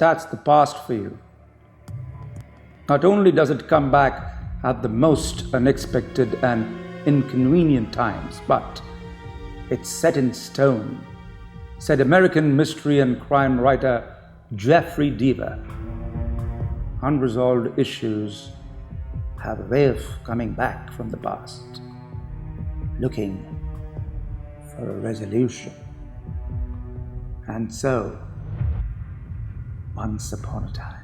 That's the past for you. Not only does it come back at the most unexpected and inconvenient times, but it's set in stone, said American mystery and crime writer Jeffrey Deaver. Unresolved issues have a way of coming back from the past, looking for a resolution. And so, once upon a time.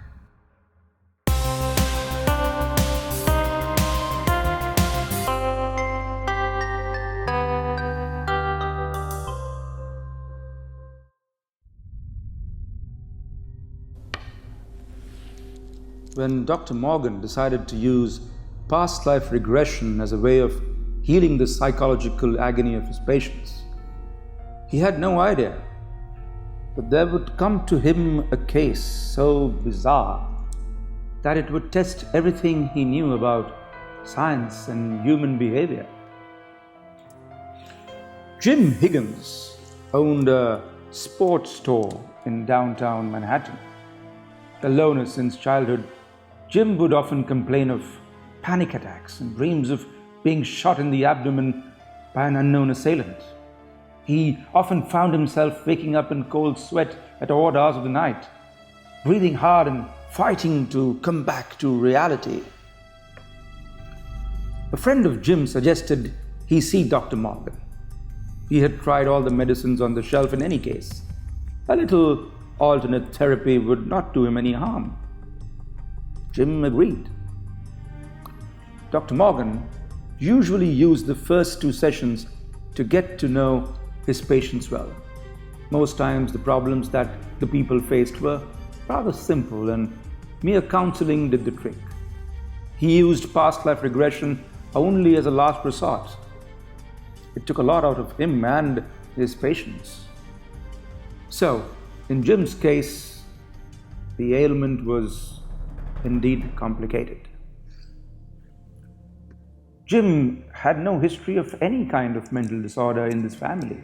When Dr. Morgan decided to use past life regression as a way of healing the psychological agony of his patients, he had no idea that there would come to him a case so bizarre that it would test everything he knew about science and human behavior. Jim Higgins owned a sports store in downtown Manhattan. A loner since childhood, Jim would often complain of panic attacks and dreams of being shot in the abdomen by an unknown assailant. He often found himself waking up in cold sweat at odd hours of the night, breathing hard and fighting to come back to reality. A friend of Jim suggested he see Dr. Morgan. He had tried all the medicines on the shelf in any case. A little alternate therapy would not do him any harm. Jim agreed. Dr. Morgan usually used the first 2 sessions to get to know his patients well. Most times the problems that the people faced were rather simple and mere counseling did the trick. He used past life regression only as a last resort. It took a lot out of him and his patients. So, in Jim's case, the ailment was indeed complicated. Jim had no history of any kind of mental disorder in his family.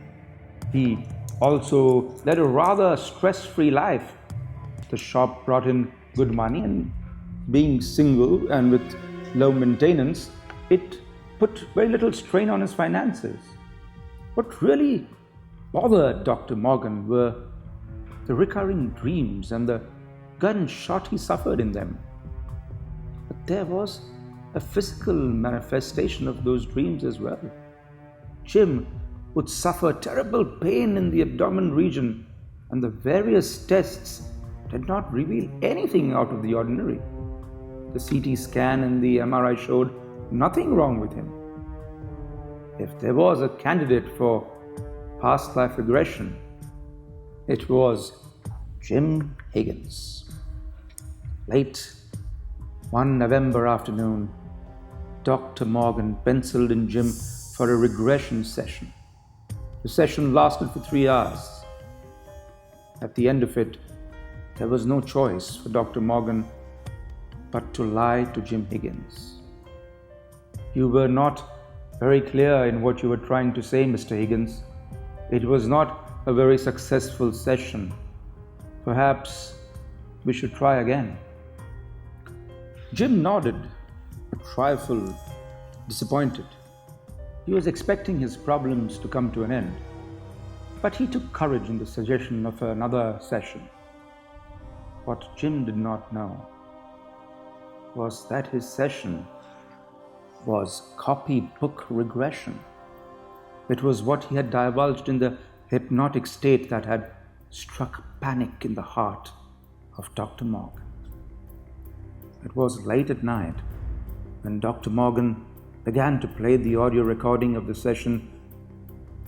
He also led a rather stress-free life. The shop brought in good money, and being single and with low maintenance, it put very little strain on his finances. What really bothered Dr. Morgan were the recurring dreams and the gunshot he suffered in them. But there was a physical manifestation of those dreams as well. Jim would suffer terrible pain in the abdomen region, and the various tests did not reveal anything out of the ordinary. The CT scan and the MRI showed nothing wrong with him. If there was a candidate for past life regression, it was Jim Higgins. Late one November afternoon, Dr. Morgan penciled in Jim for a regression session. The session lasted for 3 hours. At the end of it, there was no choice for Dr. Morgan but to lie to Jim Higgins. You were not very clear in what you were trying to say, Mr. Higgins. It was not a very successful session. Perhaps we should try again. Jim nodded, a trifle disappointed. He was expecting his problems to come to an end, but he took courage in the suggestion of another session. What Jim did not know was that his session was copybook regression. It was what he had divulged in the hypnotic state that had struck panic in the heart of Dr. Morgan. It was late at night when Dr. Morgan began to play the audio recording of the session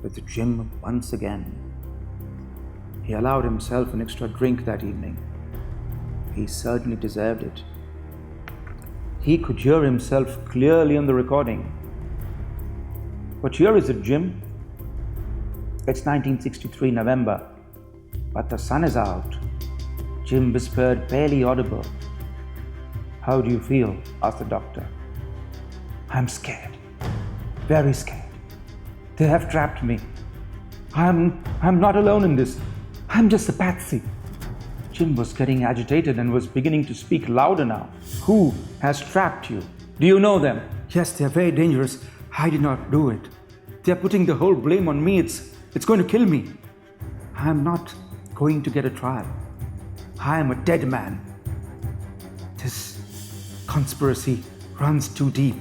with Jim once again. He allowed himself an extra drink that evening. He certainly deserved it. He could hear himself clearly on the recording. What year is it, Jim? It's 1963 November, but the sun is out. Jim whispered, barely audible. How do you feel? Asked the doctor. I'm scared, very scared. They have trapped me. I'm not alone in this. I'm just a patsy. Jim was getting agitated and was beginning to speak louder now. Who has trapped you? Do you know them? Yes, they are very dangerous. I did not do it. They are putting the whole blame on me. It's going to kill me. I am not going to get a trial. I am a dead man. This conspiracy runs too deep.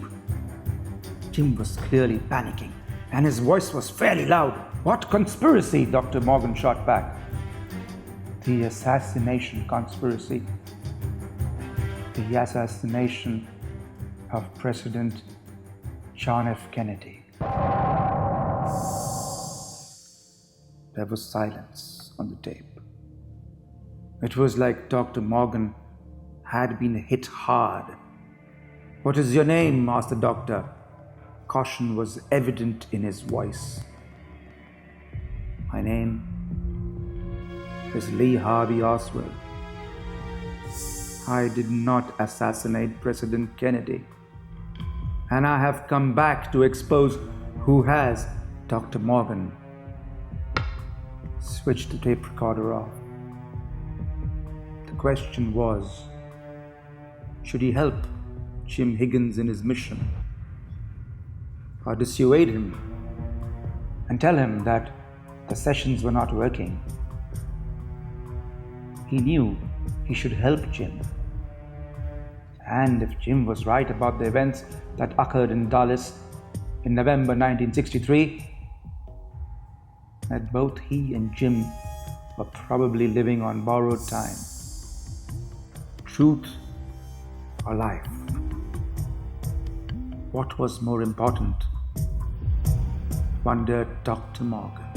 Jim was clearly panicking, and his voice was fairly loud. What conspiracy? Dr. Morgan shot back. The assassination conspiracy. The assassination of President John F. Kennedy. There was silence on the tape. It was like Dr. Morgan had been hit hard. What is your name? Asked the doctor. Caution was evident in his voice. My name is Lee Harvey Oswald. I did not assassinate President Kennedy. And I have come back to expose who has. Dr. Morgan switched the tape recorder off. The question was, should he help Jim Higgins in his mission, or dissuade him and tell him that the sessions were not working? He knew he should help Jim. And if Jim was right about the events that occurred in Dallas in November 1963, that both he and Jim were probably living on borrowed time. Truth or life? What was more important? Wondered Dr. Morgan.